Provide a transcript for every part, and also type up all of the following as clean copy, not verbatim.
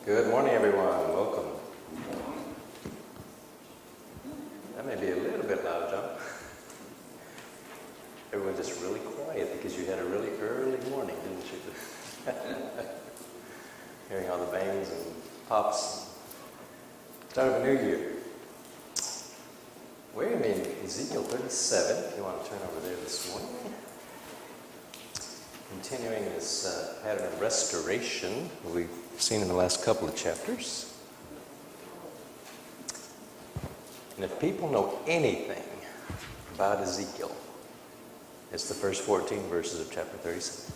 Good morning, everyone. Welcome. That may be a little bit loud, John. Everyone just really quiet because you had a really early morning, didn't you? Hearing all the bangs and pops. Start of a new year. We're in Ezekiel 37, if you want to turn over there this morning. Continuing this pattern of restoration we've seen in the last couple of chapters. And if people know anything about Ezekiel, it's the first 14 verses of chapter 37.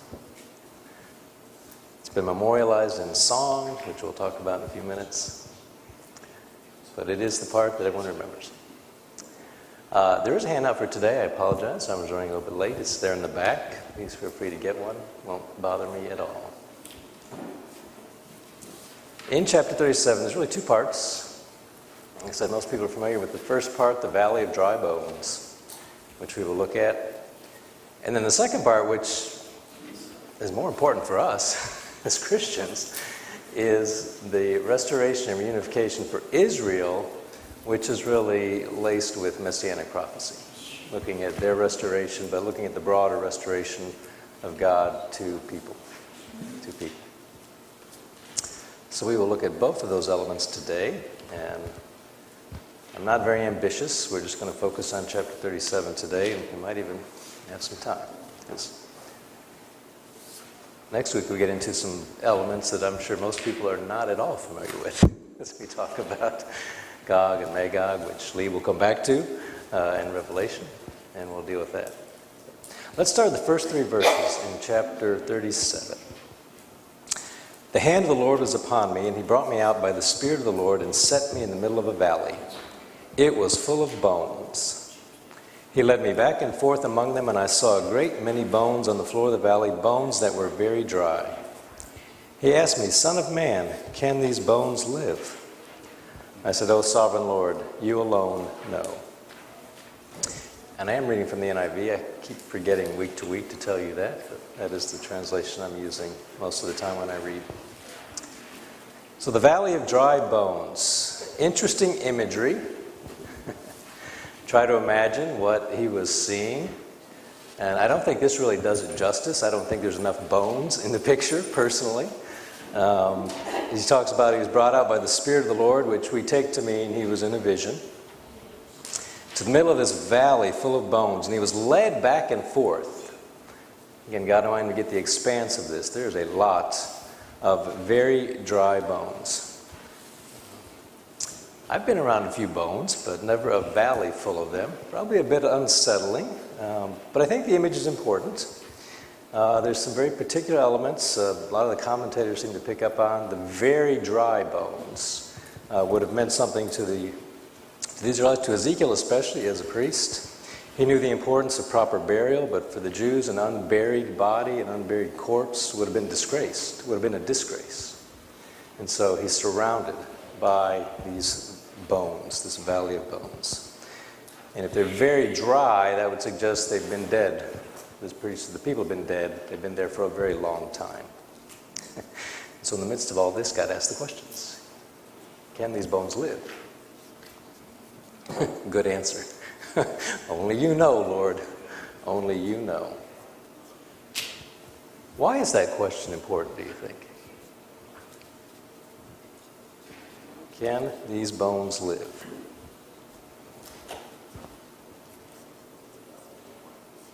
It's been memorialized in song, which we'll talk about in a few minutes. But it is the part that everyone remembers. There is a handout for today. I apologize. I was running a little bit late. It's there in the back. Please feel free to get one. Won't bother me at all. In chapter 37, there's really two parts. Like I said, most people are familiar with the first part, the Valley of Dry Bones, which we will look at. And then the second part, which is more important for us as Christians, is the restoration and reunification for Israel, which is really laced with messianic prophecy, looking at their restoration, but looking at the broader restoration of God to people. So we will look at both of those elements today, and I'm not very ambitious. We're just going to focus on chapter 37 today, and we might even have some time. Next week we get into some elements that I'm sure most people are not at all familiar with as we talk about Gog and Magog, which Lee will come back to in Revelation, and we'll deal with that. Let's start with the first three verses in chapter 37. The hand of the Lord was upon me, and he brought me out by the Spirit of the Lord and set me in the middle of a valley. It was full of bones. He led me back and forth among them, and I saw a great many bones on the floor of the valley, bones that were very dry. He asked me, Son of man, can these bones live? I said, O sovereign Lord, you alone know. And I am reading from the NIV. I keep forgetting week to week to tell you that, but that is the translation I'm using most of the time when I read. So the Valley of Dry Bones. Interesting imagery. Try to imagine what he was seeing. And I don't think this really does it justice. I don't think there's enough bones in the picture, personally. He talks about he was brought out by the Spirit of the Lord, which we take to mean he was in a vision, to the middle of this valley full of bones, and he was led back and forth. Again, God wanted to get the expanse of this. There's a lot of very dry bones. I've been around a few bones, but never a valley full of them. Probably a bit unsettling, but I think the image is important. There's some very particular elements a lot of the commentators seem to pick up on. The very dry bones would have meant something to the Israelites, to Ezekiel especially as a priest. He knew the importance of proper burial, but for the Jews, an unburied body, an unburied corpse would have been disgraced, would have been a disgrace. And so he's surrounded by these bones, this valley of bones. And if they're very dry, that would suggest they've been dead. The people have been dead. They've been there for a very long time. So in the midst of all this, God asked the questions. Can these bones live? Good answer. Only you know, Lord. Only you know. Why is that question important, do you think? Can these bones live?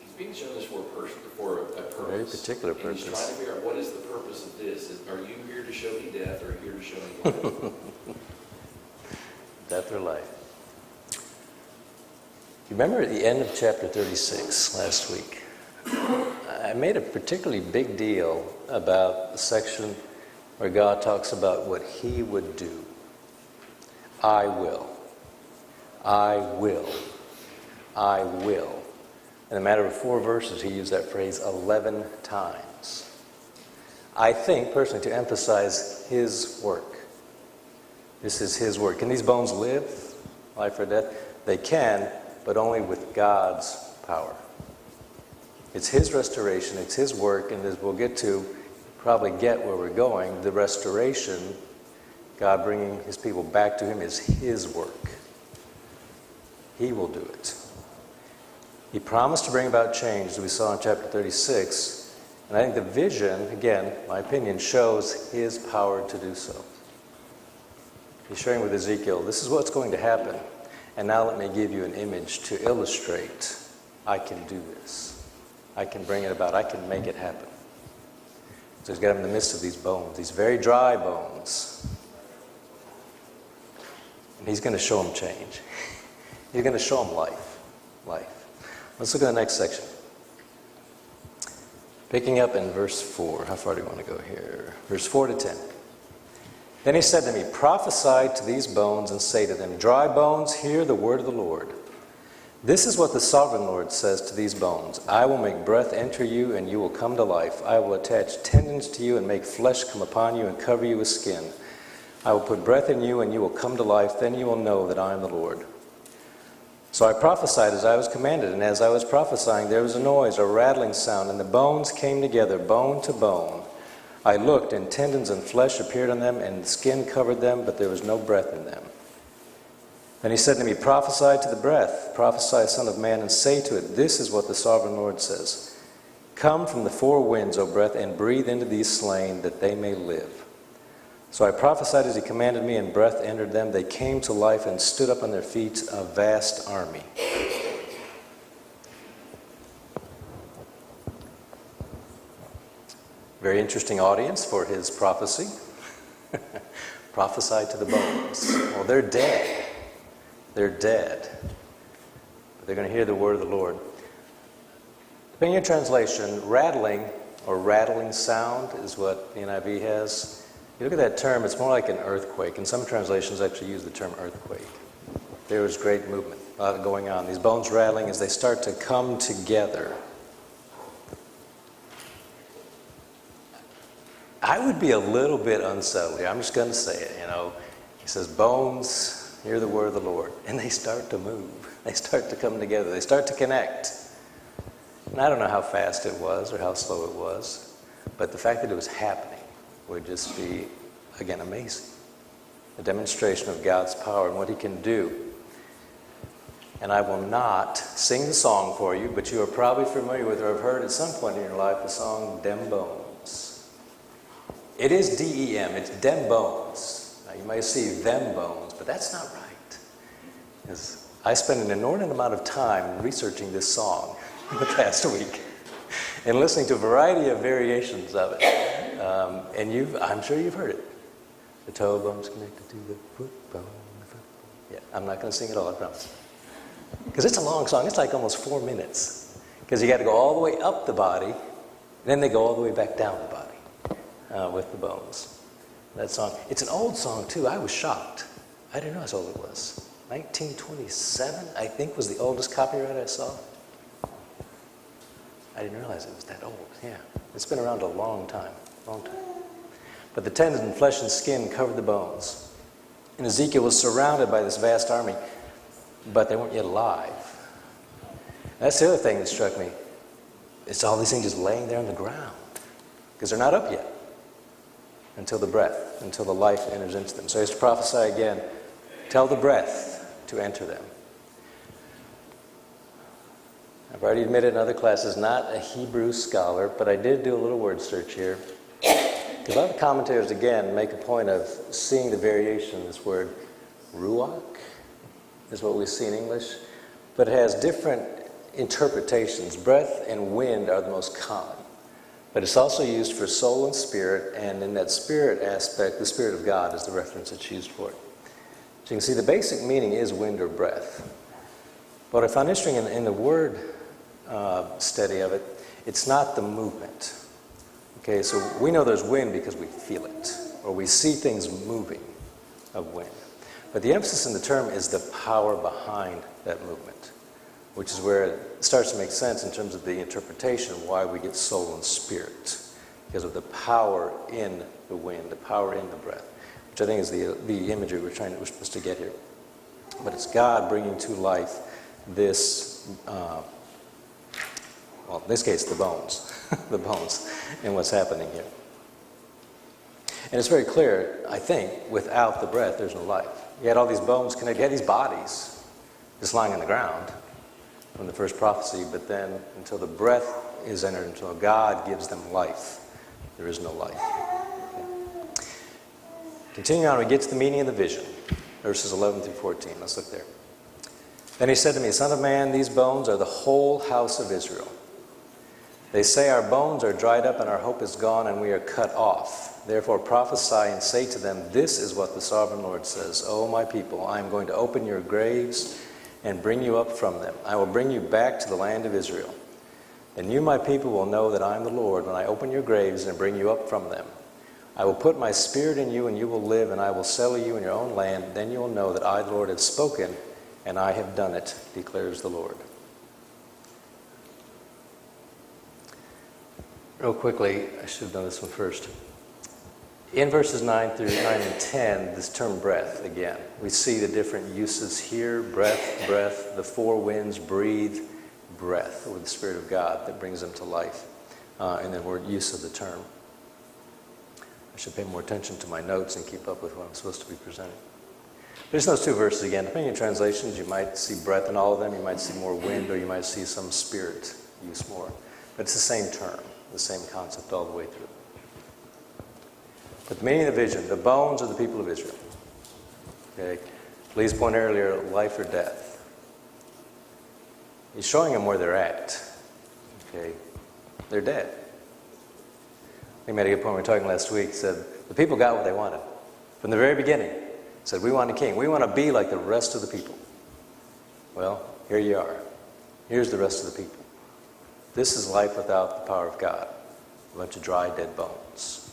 He's being shown this for a purpose. Very particular purpose. And he's trying to figure out what is the purpose of this. Are you here to show me death, or are you here to show me life? Death or life. You remember at the end of chapter 36 last week, I made a particularly big deal about the section where God talks about what he would do. I will. I will. I will. In a matter of 4 verses, he used that phrase 11 times. I think, personally, to emphasize his work. This is his work. Can these bones live? Life or death? They can, but only with God's power. It's his restoration, it's his work, and as we'll get to, probably get where we're going, the restoration God bringing his people back to him is his work. He will do it. He promised to bring about change, as we saw in chapter 36. And I think the vision, again, my opinion, shows his power to do so. He's sharing with Ezekiel, this is what's going to happen. And now let me give you an image to illustrate I can do this. I can bring it about. I can make it happen. So he's got him in the midst of these bones, these very dry bones. And he's going to show them change. He's going to show them life. Life. Let's look at the next section. Picking up in verse 4. How far do you want to go here? Verse 4 to 10. Then he said to me, prophesy to these bones and say to them, dry bones, hear the word of the Lord. This is what the sovereign Lord says to these bones. I will make breath enter you, and you will come to life. I will attach tendons to you and make flesh come upon you and cover you with skin. I will put breath in you, and you will come to life. Then you will know that I am the Lord. So I prophesied as I was commanded, and as I was prophesying, there was a noise, a rattling sound, and the bones came together, bone to bone. I looked, and tendons and flesh appeared on them, and skin covered them, but there was no breath in them. Then he said to me, prophesy to the breath, prophesy, Son of Man, and say to it, this is what the sovereign Lord says. Come from the four winds, O breath, and breathe into these slain, that they may live. So I prophesied as he commanded me, and breath entered them. They came to life and stood up on their feet, a vast army. Very interesting audience for his prophecy. Prophesy to the bones. Well, they're dead. They're dead. But they're going to hear the word of the Lord. Depending on your translation, rattling or rattling sound is what the NIV has. You look at that term, it's more like an earthquake. And some translations actually use the term earthquake. There was great movement going on. These bones rattling as they start to come together. I would be a little bit unsettled here. I'm just going to say it, He says, bones, hear the word of the Lord. And they start to move. They start to come together. They start to connect. And I don't know how fast it was or how slow it was, but the fact that it was happening would just be, again, amazing. A demonstration of God's power and what he can do. And I will not sing the song for you, but you are probably familiar with or have heard at some point in your life the song, Dem Bones. It is D-E-M, it's Dem Bones. Now you might see them bones, but that's not right. Because I spent an inordinate amount of time researching this song in the past week and listening to a variety of variations of it. And I'm sure you've heard it. The toe bone's connected to the foot bone. Yeah, I'm not going to sing it all, I promise. Because it's a long song. It's like almost 4 minutes. Because you got to go all the way up the body, and then they go all the way back down the body with the bones. That song. It's an old song, too. I was shocked. I didn't know how old it was. 1927, I think, was the oldest copyright I saw. I didn't realize it was that old. Yeah. It's been around a long time. Long time. But the tendons and flesh and skin covered the bones. And Ezekiel was surrounded by this vast army, but they weren't yet alive. That's the other thing that struck me. It's all these things just laying there on the ground. Because they're not up yet. Until the breath, until the life enters into them. So he has to prophesy again. Tell the breath to enter them. I've already admitted in other classes, not a Hebrew scholar, but I did do a little word search here. Because a lot of commentators, again, make a point of seeing the variation in this word. Ruach is what we see in English, but it has different interpretations. Breath and wind are the most common. But it's also used for soul and spirit, and in that spirit aspect, the Spirit of God is the reference that's used for it. So you can see the basic meaning is wind or breath. What I found interesting in the word study of it, it's not the movement. Okay, so we know there's wind because we feel it, or we see things moving of wind. But the emphasis in the term is the power behind that movement, which is where it starts to make sense in terms of the interpretation of why we get soul and spirit, because of the power in the wind, the power in the breath, which I think is the imagery we're supposed to get here. But it's God bringing to life this, well, in this case, the bones, the bones, and what's happening here. And it's very clear, I think, without the breath, there's no life. You had all these bones connected, you had these bodies just lying on the ground from the first prophecy, but then until the breath is entered, until God gives them life, there is no life. Okay. Continuing on, we get to the meaning of the vision, verses 11 through 14. Let's look there. Then he said to me, Son of man, these bones are the whole house of Israel. They say, our bones are dried up and our hope is gone and we are cut off. Therefore prophesy and say to them, this is what the sovereign Lord says. O my people, I am going to open your graves and bring you up from them. I will bring you back to the land of Israel. And you, my people, will know that I am the Lord when I open your graves and bring you up from them. I will put my spirit in you and you will live, and I will settle you in your own land. Then you will know that I, the Lord, have spoken and I have done it, declares the Lord. Real quickly, I should have done this one first. In verses 9 and 10, this term breath, again, we see the different uses here. Breath, breath, the four winds, breathe, breath, or the Spirit of God that brings them to life. And then word use of the term. I should pay more attention to my notes and keep up with what I'm supposed to be presenting. There's those two verses again. Depending on translations, you might see breath in all of them. You might see more wind, or you might see some spirit use more. But it's the same term, the same concept all the way through. But the meaning of the vision, the bones of the people of Israel. Okay, Lee's point earlier, life or death. He's showing them where they're at. Okay, they're dead. He made a good point. We were talking last week. He said the people got what they wanted from the very beginning. He said we want a king. We want to be like the rest of the people. Well, here you are. Here's the rest of the people. This is life without the power of God. A bunch of dry, dead bones.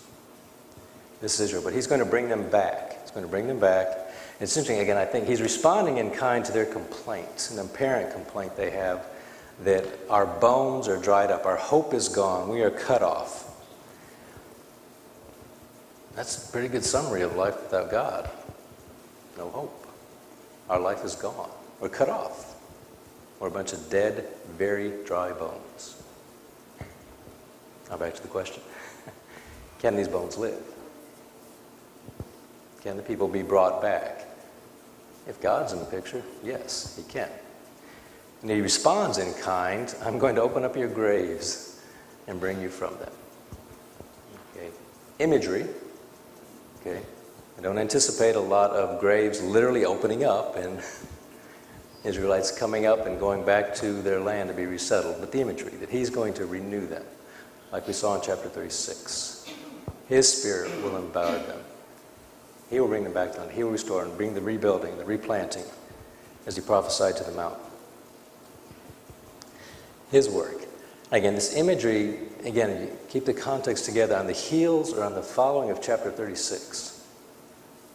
This is Israel. But he's going to bring them back. He's going to bring them back. And it's interesting, again, I think he's responding in kind to their complaint, an apparent complaint they have, that our bones are dried up. Our hope is gone. We are cut off. That's a pretty good summary of life without God. No hope. Our life is gone. We're cut off. We're a bunch of dead, very dry bones. Now back to the question. Can these bones live? Can the people be brought back? If God's in the picture, yes, he can. And he responds in kind, I'm going to open up your graves and bring you from them. Okay. Imagery. Okay. I don't anticipate a lot of graves literally opening up and Israelites coming up and going back to their land to be resettled. But the imagery, that he's going to renew them, like we saw in chapter 36. His Spirit will empower them. He will bring them back to land. He will restore and bring the rebuilding, the replanting, as he prophesied to the mountain. His work. Again, this imagery, again, you keep the context together on the heels or on the following of chapter 36.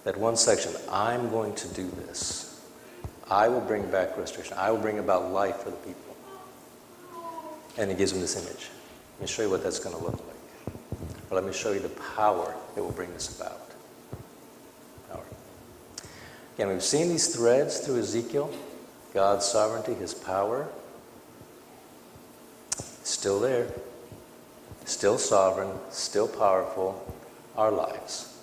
That one section, I'm going to do this. I will bring back restoration. I will bring about life for the people. And he gives them this image. Let me show you what that's going to look like. Or let me show you the power that will bring this about. Power. Again, we've seen these threads through Ezekiel. God's sovereignty, his power. Still there. Still sovereign. Still powerful. Our lives.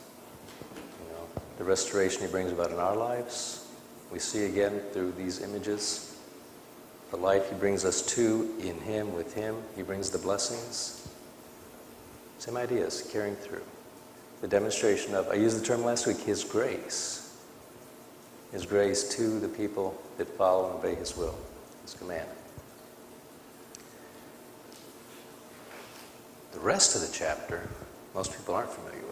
The restoration he brings about in our lives, we see again through these images. The life he brings us to in him, with him, he brings the blessings. Same ideas, carrying through. The demonstration of, I used the term last week, his grace. His grace to the people that follow and obey his will, his command. The rest of the chapter, most people aren't familiar with.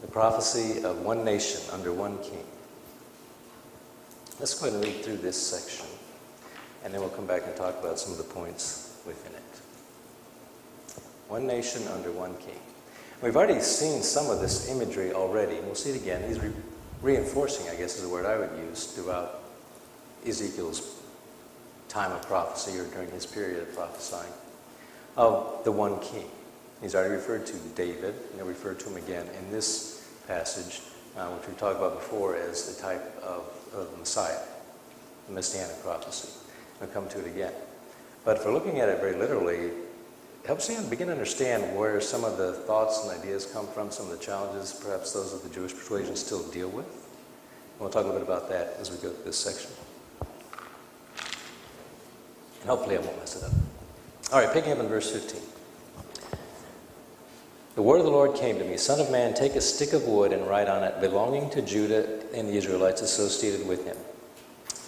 The prophecy of one nation under one king. Let's go ahead and read through this section, and then we'll come back and talk about some of the points within it. One nation under one king. We've already seen some of this imagery already, and we'll see it again. He's reinforcing, I guess is the word I would use, throughout Ezekiel's time of prophecy, or during his period of prophesying, of the one king. He's already referred to David, and he'll refer to him again in this passage, which we talked about before as the type of Messiah, the Messianic prophecy. We'll come to it again. But if we're looking at it very literally, helps you begin to understand where some of the thoughts and ideas come from, some of the challenges perhaps those of the Jewish persuasion still deal with. And we'll talk a little bit about that as we go through this section. And hopefully I won't mess it up. All right, picking up in verse 15. The word of the Lord came to me, Son of man, take a stick of wood and write on it, belonging to Judah and the Israelites associated with him.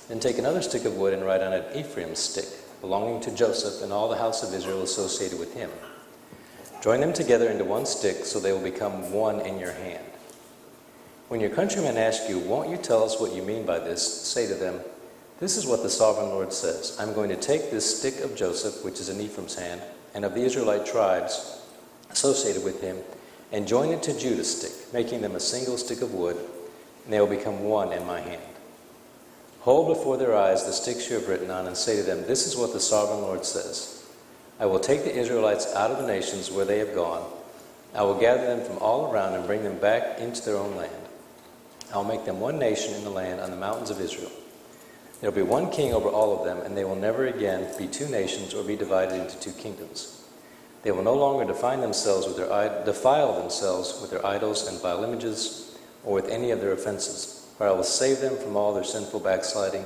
Then take another stick of wood and write on it, Ephraim's stick, belonging to Joseph and all the house of Israel associated with him. Join them together into one stick, so they will become one in your hand. When your countrymen ask you, won't you tell us what you mean by this? Say to them, this is what the sovereign Lord says. I'm going to take this stick of Joseph, which is in Ephraim's hand, and of the Israelite tribes associated with him, and join it to Judah's stick, making them a single stick of wood, and they will become one in my hand. Hold before their eyes the sticks you have written on, and say to them, this is what the sovereign Lord says. I will take the Israelites out of the nations where they have gone. I will gather them from all around and bring them back into their own land. I will make them one nation in the land on the mountains of Israel. There will be one king over all of them, and they will never again be two nations or be divided into two kingdoms. They will no longer defile themselves with their idols and vile images, or with any of their offenses. For I will save them from all their sinful backsliding,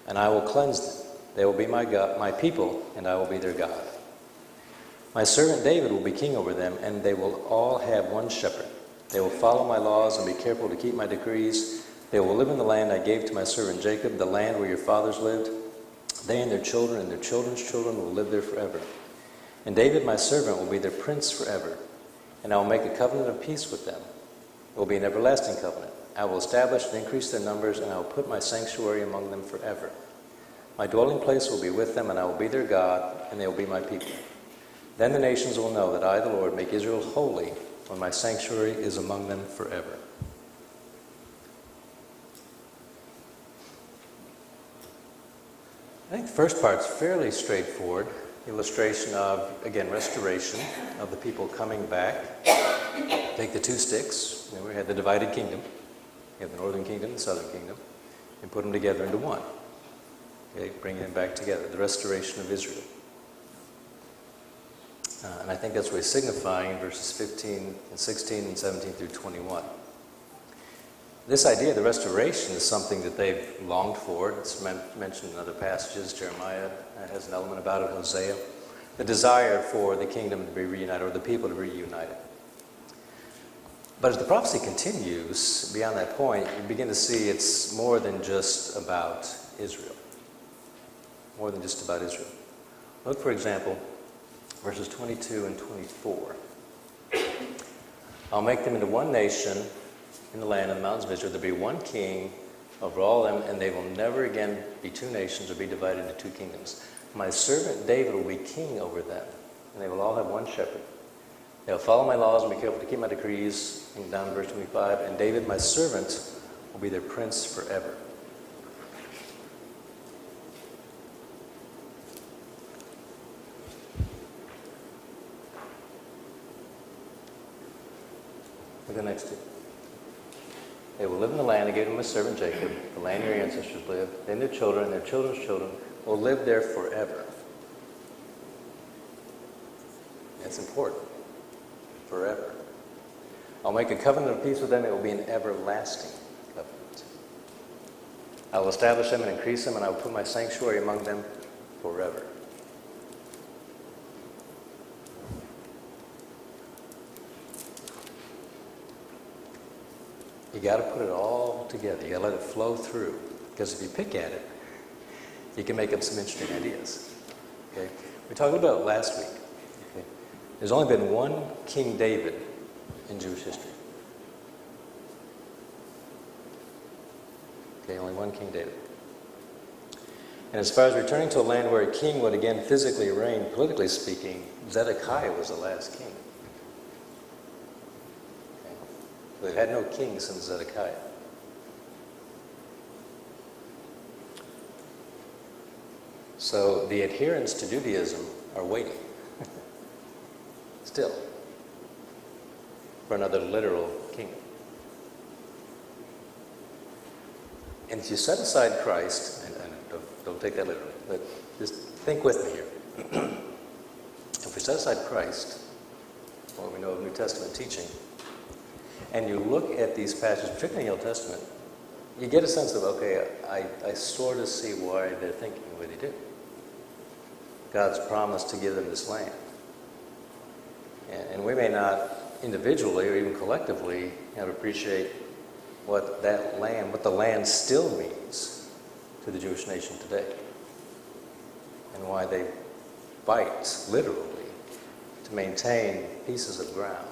and I will cleanse them. They will be my God, my people, and I will be their God. My servant David will be king over them, and they will all have one shepherd. They will follow my laws and be careful to keep my decrees. They will live in the land I gave to my servant Jacob, the land where your fathers lived. They and their children and their children's children will live there forever. And David, my servant, will be their prince forever. And I will make a covenant of peace with them. It will be an everlasting covenant. I will establish and increase their numbers, and I will put my sanctuary among them forever. My dwelling place will be with them, and I will be their God, and they will be my people. Then the nations will know that I, the Lord, make Israel holy, when my sanctuary is among them forever. I think the first part's fairly straightforward. Illustration of, again, restoration of the people coming back. Take the two sticks. We had the divided kingdom. You have the northern kingdom, the southern kingdom, and put them together into one. Okay, bringing them back together. The restoration of Israel. And I think that's what he's signifying in verses 15 and 16 and 17 through 21. This idea of the restoration is something that they've longed for. It's mentioned in other passages. Jeremiah has an element about it, Hosea. The desire for the kingdom to be reunited, or the people to be reunited. But as the prophecy continues, beyond that point, you begin to see it's more than just about Israel. More than just about Israel. Look, for example, verses 22 and 24. I'll make them into one nation in the land of the mountains of Israel. There'll be one king over all of them, and they will never again be two nations or be divided into two kingdoms. My servant David will be king over them, and they will all have one shepherd. They'll follow my laws and be careful to keep my decrees, and down to verse 25, and David, my servant, will be their prince forever. Look at the next two. They will live in the land I gave to my servant Jacob, the land your ancestors lived. Then their children and their children's children will live there forever. That's important. Forever. I'll make a covenant of peace with them. It will be an everlasting covenant. I will establish them and increase them, and I will put my sanctuary among them forever. You got to put it all together. You got to let it flow through. Because if you pick at it, you can make up some interesting ideas. Okay? We talked about it last week. Okay? There's only been one King David in Jewish history. Okay, only one King David. And as far as returning to a land where a king would again physically reign, politically speaking, Zedekiah was the last king. They've had no king since Zedekiah. So the adherents to Judaism are waiting, still, for another literal kingdom. And if you set aside Christ, and don't take that literally, but just think with me here. If we set aside Christ, what we know of New Testament teaching, and you look at these passages, particularly in the Old Testament, you get a sense of, okay, I sort of see why they're thinking the way they do. God's promised to give them this land. And we may not individually or even collectively appreciate what that land, what the land still means to the Jewish nation today. And why they fight, literally, to maintain pieces of ground.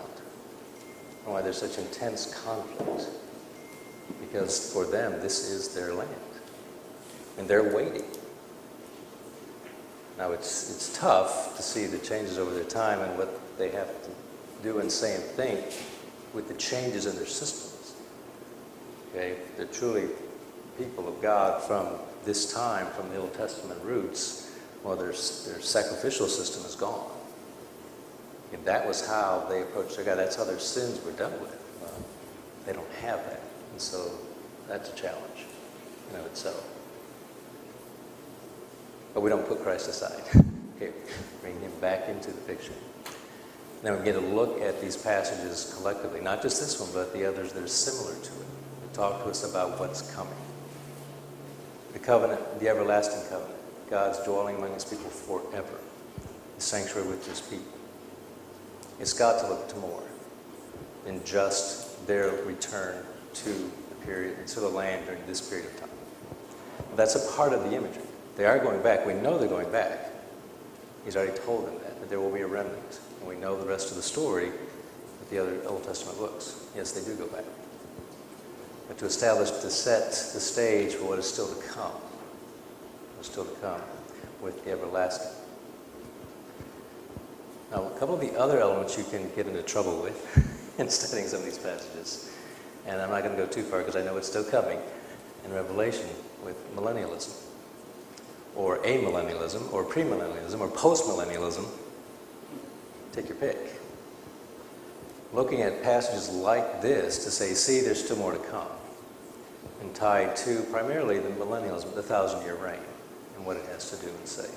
And why there's such intense conflict. Because for them, this is their land. And they're waiting. Now, it's tough to see the changes over their time and what they have to do and say and think with the changes in their systems. Okay? They're truly people of God from this time, from the Old Testament roots. Well, their sacrificial system is gone. And that was how they approached their God. That's how their sins were dealt with. They don't have that. And so that's a challenge in of itself. But we don't put Christ aside. Okay, bring him back into the picture. Now we get to look at these passages collectively, not just this one, but the others that are similar to it. They talk to us about what's coming. The covenant, the everlasting covenant. God's dwelling among his people forever. The sanctuary with his people. It's got to look to more than just their return to the period, to the land during this period of time. That's a part of the imagery. They are going back. We know they're going back. He's already told them that there will be a remnant. And we know the rest of the story with the other Old Testament books. Yes, they do go back. But to establish, to set the stage for what is still to come, what's still to come with the everlasting. Now, a couple of the other elements you can get into trouble with in studying some of these passages, and I'm not going to go too far because I know it's still coming, in Revelation with millennialism, or amillennialism, or premillennialism, or postmillennialism. Take your pick. Looking at passages like this to say, see, there's still more to come, and tied to primarily the millennialism, the 1,000-year reign, and what it has to do and say.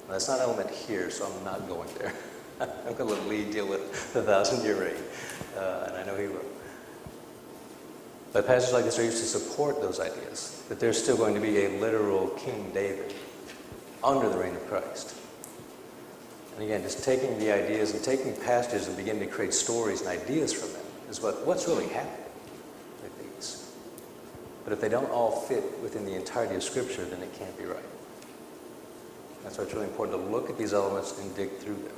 Now, that's not an element here, so I'm not going there. I'm going to let Lee deal with the 1,000-year reign, and I know he will. But passages like this are used to support those ideas, that there's still going to be a literal King David under the reign of Christ. And again, just taking the ideas and taking passages and beginning to create stories and ideas from them is what's really happening with these. But if they don't all fit within the entirety of Scripture, then it can't be right. That's why it's really important to look at these elements and dig through them.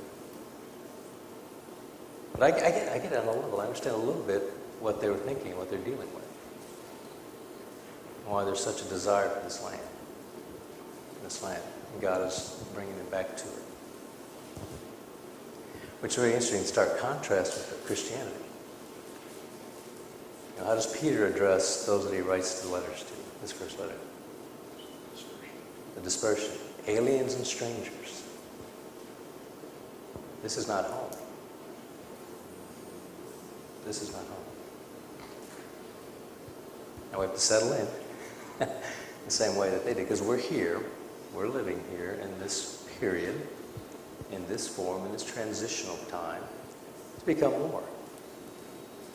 But I get it on a level. I understand a little bit what they were thinking, what they're dealing with. And why there's such a desire for this land. And God is bringing them back to it. Which is very interesting in stark contrast with Christianity. You know, how does Peter address those that he writes the letters to, his first letter? The dispersion. Aliens and strangers. This is not home. This is not home. Now we have to settle in the same way that they did, because we're here, we're living here in this period, in this form, in this transitional time, to become more.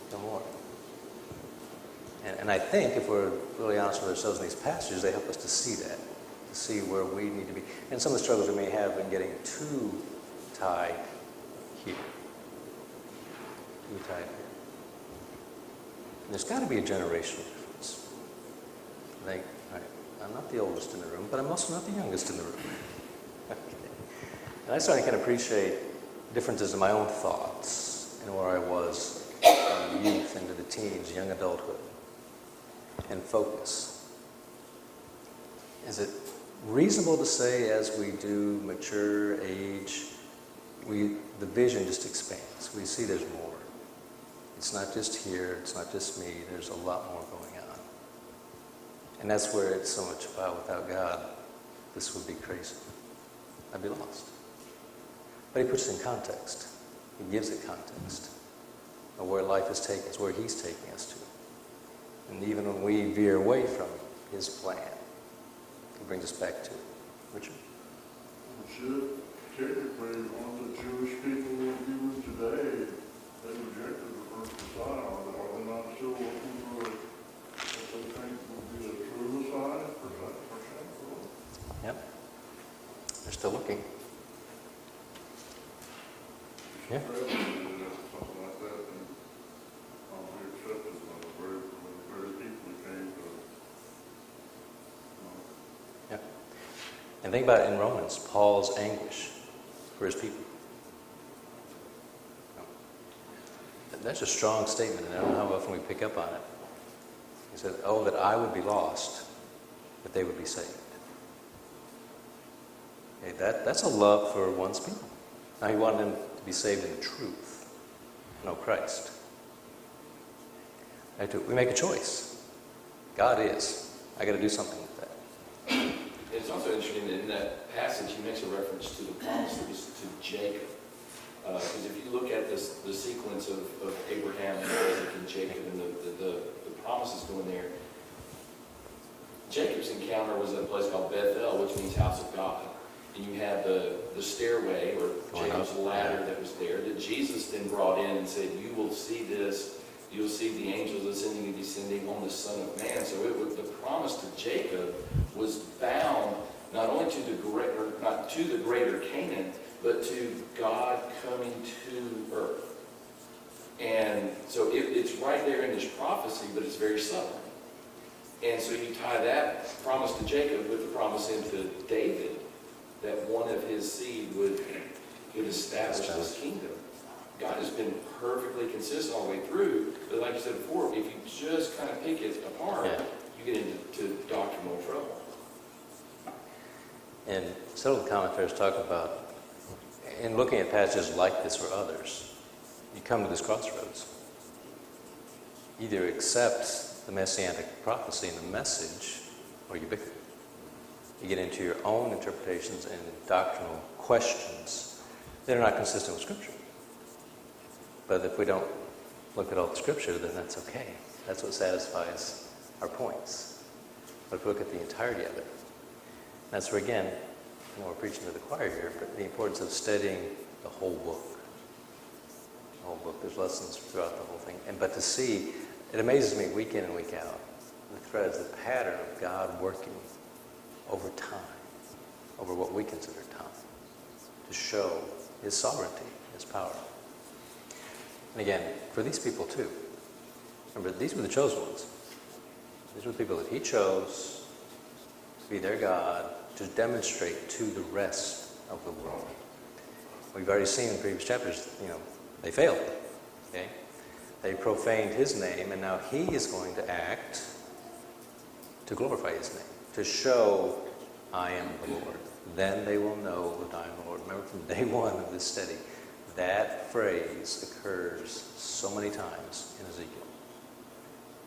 Become more. And I think if we're really honest with ourselves in these passages, they help us to see that, to see where we need to be. And some of the struggles we may have in getting too tied here. Too tied here. And there's got to be a generational difference. I think, all right, I'm not the oldest in the room, but I'm also not the youngest in the room. Okay. And I started to kind of appreciate differences in my own thoughts and where I was from youth into the teens, young adulthood, and focus. Is it reasonable to say as we do mature, age, the vision just expands. We see there's more. It's not just here, it's not just me, there's a lot more going on. And that's where it's so much about without God, this would be crazy. I'd be lost. But he puts it in context. He gives it context of where life is taking us, where he's taking us to. And even when we veer away from his plan, he brings us back to it. Richard? Should technically on the Jewish Yeah. something like that, and we accepted very people came to, Yeah. And think about it in Romans, Paul's anguish for his people. That's a strong statement, and I don't know how often we pick up on it. He said, oh, that I would be lost, that they would be saved. Okay, that's a love for one's people. Now he wanted them to be saved in the truth, know Christ. We make a choice. God is. I got to do something with that. It's also interesting that in that passage he makes a reference to the promise that was to Jacob. Because if you look at the sequence of Abraham and Isaac and Jacob and the promises going there, Jacob's encounter was at a place called Bethel, which means house of God. And you had the stairway, or Jacob's ladder that was there, that Jesus then brought in and said, you will see this, you'll see the angels ascending and descending on the Son of Man. So the promise to Jacob was bound not only to the greater Canaan, but to God coming to earth. And so it's right there in this prophecy, but it's very subtle. And so you tie that promise to Jacob with the promise into David, that one of his seed would establish this kingdom. God has been perfectly consistent all the way through, but like you said before, if you just kind of pick it apart, you get into doctrinal trouble. And several commentators talk about, in looking at passages like this for others, you come to this crossroads. Either accept the messianic prophecy and the message, or you bicker. You get into your own interpretations and doctrinal questions that are not consistent with Scripture. But if we don't look at all the Scripture, then that's okay. That's what satisfies our points. But if we look at the entirety of it, that's where, again, we're preaching to the choir here, but the importance of studying the whole book. The whole book. There's lessons throughout the whole thing. But to see, it amazes me week in and week out, the threads, the pattern of God working over time, over what we consider time, to show His sovereignty, His power. And again, for these people too, remember, these were the chosen ones. These were the people that He chose to be their God, to demonstrate to the rest of the world. We've already seen in previous chapters, they failed. Okay? They profaned His name, and now He is going to act to glorify His name, to show, I am the Lord. Then they will know that I am the Lord. Remember from day one of this study, that phrase occurs so many times in Ezekiel.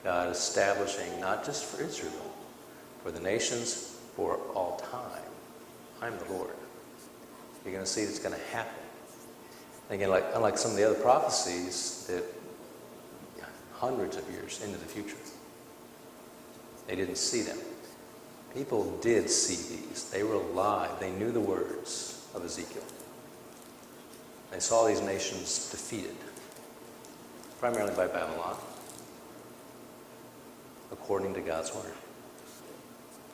God establishing, not just for Israel, for the nations, for all time, I'm the Lord. You're going to see it's going to happen. And again, unlike some of the other prophecies that hundreds of years into the future, they didn't see them. People did see these. They were alive. They knew the words of Ezekiel. They saw these nations defeated, primarily by Babylon, according to God's word.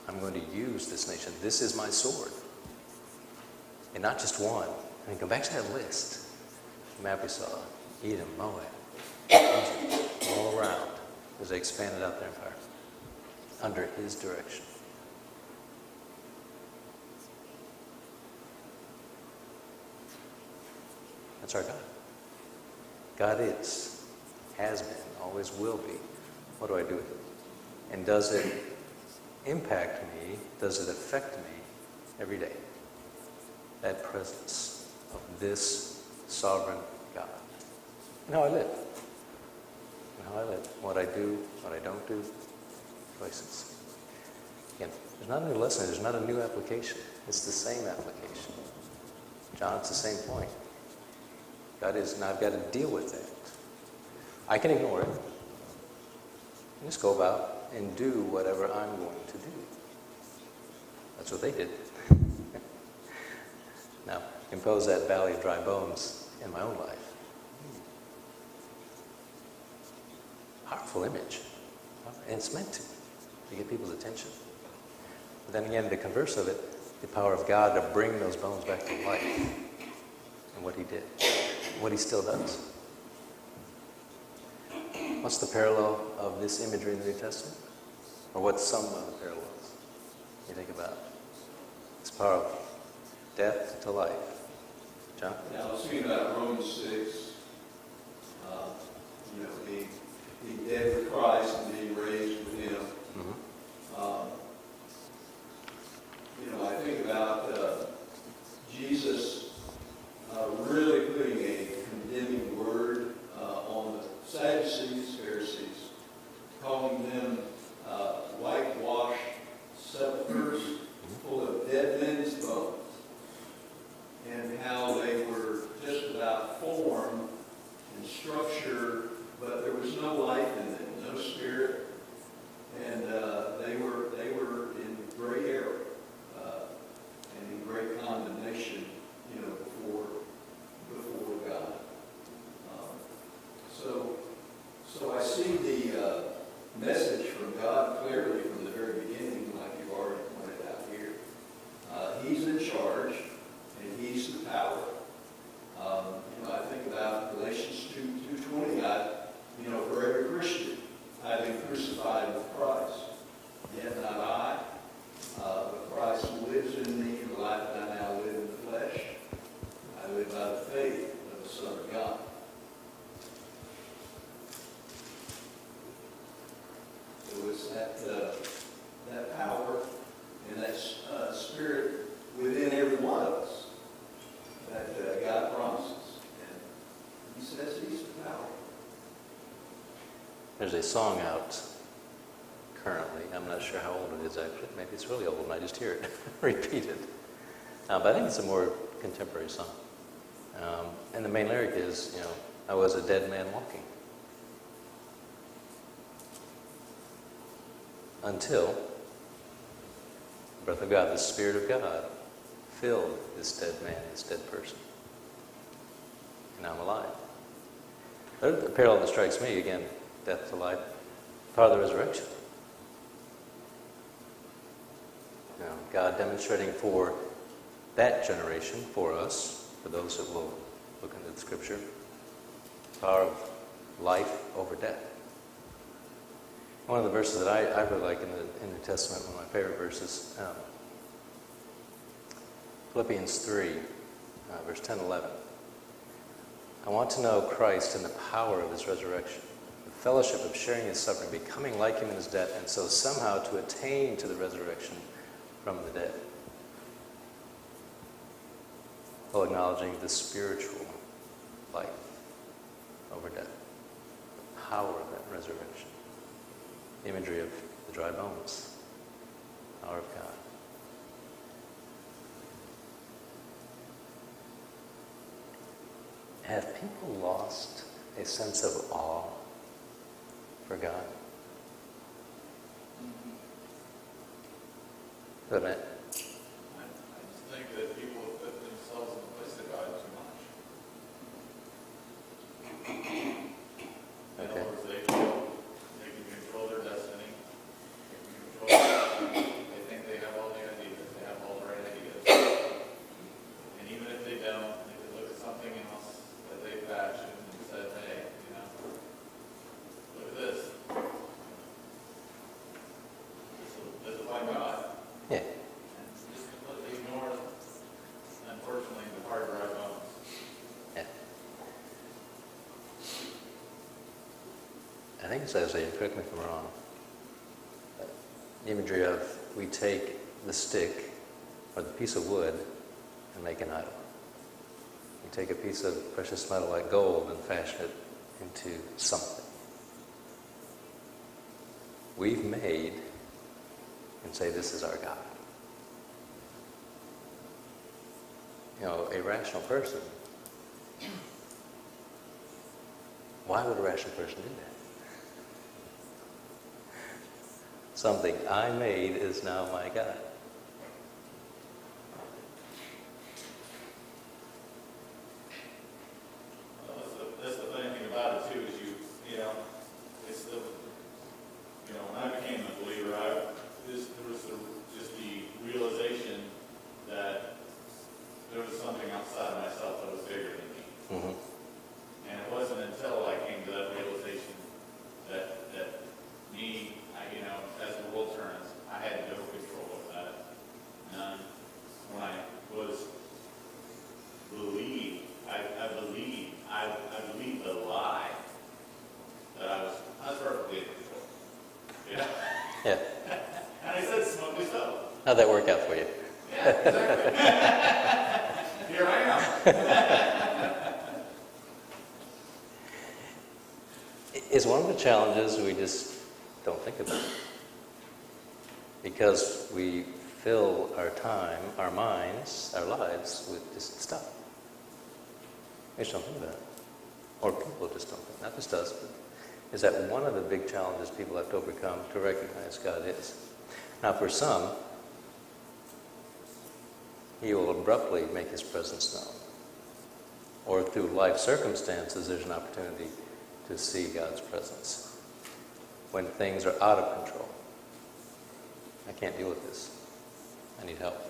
I'm going to use this nation. This is my sword. And not just one. Go back to that list. The map we saw. Edom, Moab, Egypt, all around, as they expanded out their empire under His direction. That's our God. God is, has been, always will be. What do I do with it? And does it impact me? Does it affect me every day? That presence of this sovereign God. And how I live. And how I live. What I do, what I don't do. Choices. Again, there's not a new lesson. There's not a new application. It's the same application. John, it's the same point. God is, and I've got to deal with that. I can ignore it. And just go about and do whatever I'm going to do. That's what they did. Now, impose that valley of dry bones in my own life. Powerful image. And it's meant to get people's attention. But then again, the converse of it, the power of God to bring those bones back to life. And what He did. what he still does. What's the parallel of this imagery in the New Testament? Or what's some of the parallels you think about? This power of death to life. John? Yeah, I was thinking about Romans 6, being dead with Christ and being raised with him. Mm-hmm. I think about Jesus really putting a condemning word on the Sadducees, Pharisees, calling them whitewashed sepulchres full of dead men's bones, and how they were just about form and structure, but there was no life in them, no spirit, and they were in great error and in great condemnation, before God. So I see the message from God clearly from the very beginning, like you've already pointed out here. He's in charge, and he's the power. I think about Galatians 2:20. For every Christian, I've been crucified with Christ. Yet not I, but Christ lives in me. The life that I now live in the flesh, I live by the faith of the Son of God. So it's that power and that spirit within every one of us that God promises. And he says he's the power. There's a song out currently. I'm not sure how old it is actually. Maybe it's really old and I just hear it repeated. But I think it's a more contemporary song. And the main lyric is, I was a dead man walking. Until the breath of God, the Spirit of God, filled this dead man, this dead person. And I'm alive. The parallel that strikes me, again, death to life, part of the resurrection. God demonstrating for that generation, for us, for those that will look into the Scripture, the power of life over death. One of the verses that I really like in the New Testament, one of my favorite verses, Philippians 3, verse 10 and 11. I want to know Christ and the power of his resurrection, the fellowship of sharing his suffering, becoming like him in his death, and so somehow to attain to the resurrection from the dead. While acknowledging the spiritual life over death, the power of that resurrection. The imagery of the dry bones, power of God. Have people lost a sense of awe for God? Go ahead. I just think that people have put themselves in the place of God too much. In other words, they can control their destiny. They can control they think they have all the ideas. They have all the right ideas. And even if they don't, they could look at something else that they fashioned and said, hey, look at this. This is like God. Yeah. And just completely ignore, unfortunately, the hard dry bones. Yeah. I think it's Isaiah, correct me if I'm wrong. The imagery of we take the stick or the piece of wood and make an idol. We take a piece of precious metal like gold and fashion it into something. We've made and say this is our God. A rational person, why would a rational person do that? Something I made is now my God. Well, that's the funny thing about it too, is it's the, when I became a believer, there was just the realization that there was something outside of myself that was bigger than me. Mm-hmm. Yeah. And I said, smugly so. How'd that work out for you? Yeah, exactly. Here I am. It's one of the challenges we just don't think about. Because we fill our time, our minds, our lives with just stuff. We just don't think about it. Or people just don't think, not just us, but is that one of the big challenges people have to overcome to recognize God is. Now for some, He will abruptly make His presence known. Or through life circumstances, there's an opportunity to see God's presence. When things are out of control. I can't deal with this. I need help.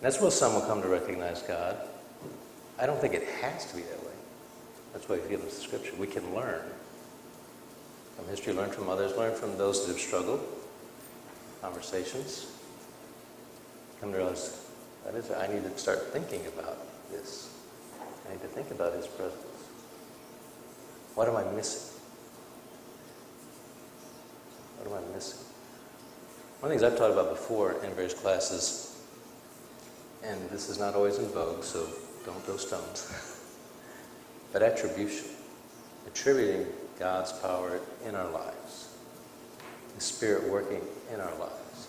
That's where some will come to recognize God. I don't think it has to be that way. That's why He gives us the Scripture. We can learn from history, learn from others, learn from those that have struggled. Conversations. Come to realize, I need to start thinking about this. I need to think about His presence. What am I missing? What am I missing? One of the things I've taught about before in various classes, and this is not always in vogue, so don't throw stones, but attribution. Attributing God's power in our lives. The Spirit working in our lives.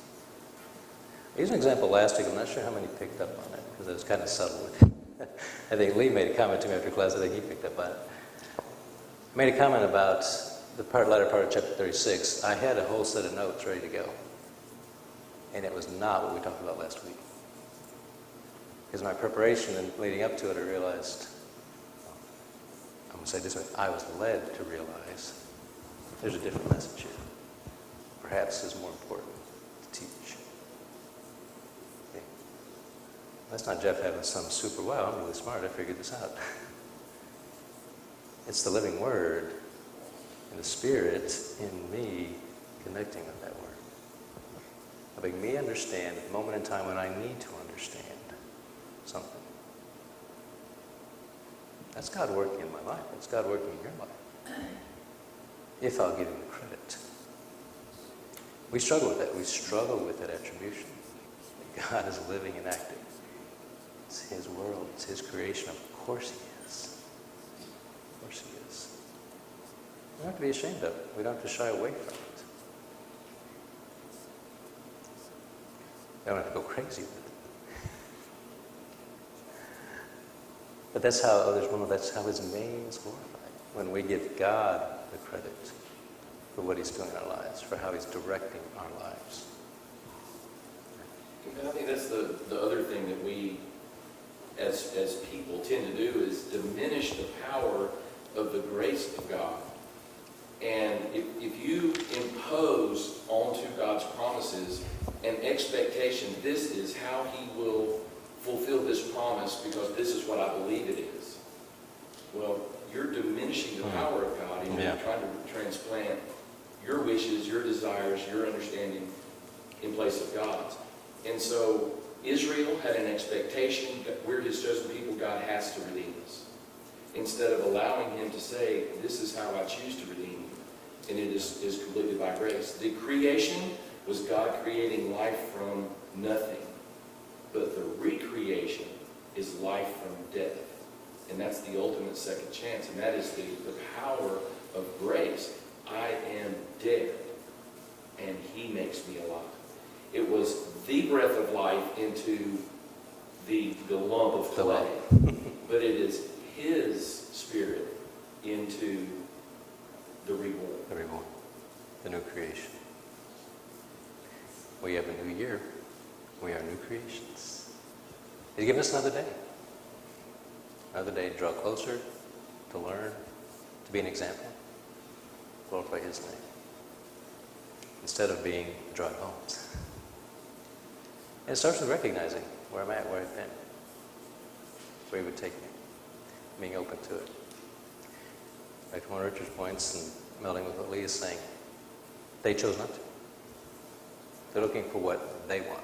I used an example last week. I'm not sure how many picked up on it, because I was kind of subtle with it. I think Lee made a comment to me after class. I think he picked up on it. I made a comment about the latter part of chapter 36. I had a whole set of notes ready to go. And it was not what we talked about last week. Because my preparation and leading up to it, I realized, I'm going to say this way, I was led to realize there's a different message here. Perhaps is more important to teach. Okay. That's not Jeff having some super, wow, I'm really smart, I figured this out. It's the living Word and the Spirit in me connecting with that Word. Helping me understand at the moment in time when I need to understand something. That's God working in my life. That's God working in your life. If I'll give Him the credit. We struggle with that. We struggle with that attribution. That God is living and acting. It's His world. It's His creation. Of course He is. Of course He is. We don't have to be ashamed of it. We don't have to shy away from it. We don't have to go crazy with it. But that's how that's how His name is glorified. When we give God the credit for what He's doing in our lives, for how He's directing our lives. And I think that's the other thing that we, as people, tend to do is diminish the power of the grace of God. And if you impose onto God's promises an expectation, this is how He will fulfill this promise because this is what I believe it is. Well, you're diminishing the power of God and you're trying to transplant your wishes, your desires, your understanding in place of God's. And so Israel had an expectation that we're His chosen people, God has to redeem us. Instead of allowing Him to say, this is how I choose to redeem you. And it is completely by grace. The creation was God creating life from nothing. But the recreation is life from death. And that's the ultimate second chance. And that is the power of grace. I am dead, and He makes me alive. It was the breath of life into the lump of clay. But it is His Spirit into the reborn. The reborn. The new creation. We have a new year. We are new creations. He's given us another day. Another day to draw closer, to learn, to be an example. Glorify His name. Instead of being dry bones. And it starts with recognizing where I'm at, where I've been. Where He would take me. Being open to it. Back to one of Richard's points and melding with what Lee is saying. They chose not to. They're looking for what they want.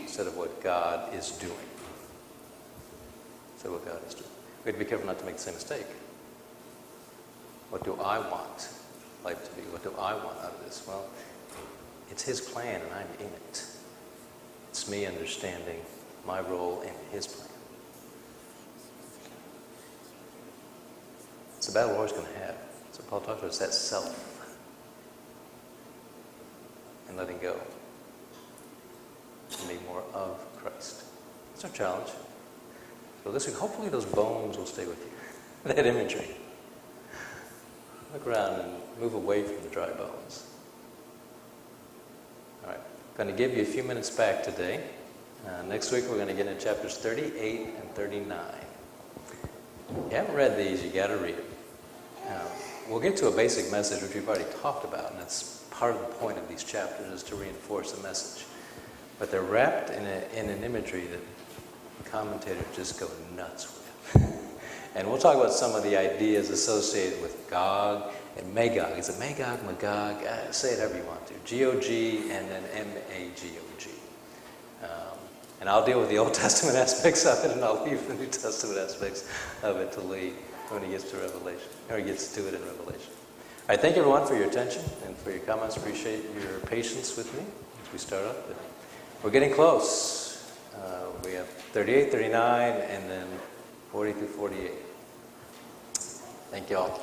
Instead of what God is doing. Instead of what God is doing. We have to be careful not to make the same mistake. What do I want life to be? What do I want out of this? Well, it's His plan and I'm in it. It's me understanding my role in His plan. It's the battle we're always going to have. So Paul talks about it's that self and letting go and be more of Christ. It's our challenge. So this week, hopefully those bones will stay with you. That imagery. Look around and move away from the dry bones. All right. I'm going to give you a few minutes back today. Next week we're going to get into chapters 38 and 39. If you haven't read these, you got to read them. We'll get to a basic message which we've already talked about, and that's part of the point of these chapters is to reinforce the message. But they're wrapped in an imagery that commentators just go nuts with. And we'll talk about some of the ideas associated with Gog and Magog. Is it Magog, Magog? Say it however you want to. G-O-G and then M-A-G-O-G. And I'll deal with the Old Testament aspects of it, and I'll leave the New Testament aspects of it to Lee when he gets to Revelation, or he gets to it in Revelation. All right, thank you everyone for your attention and for your comments. Appreciate your patience with me as we start up. But we're getting close. We have 38, 39, and then 40 through 48. Thank you all.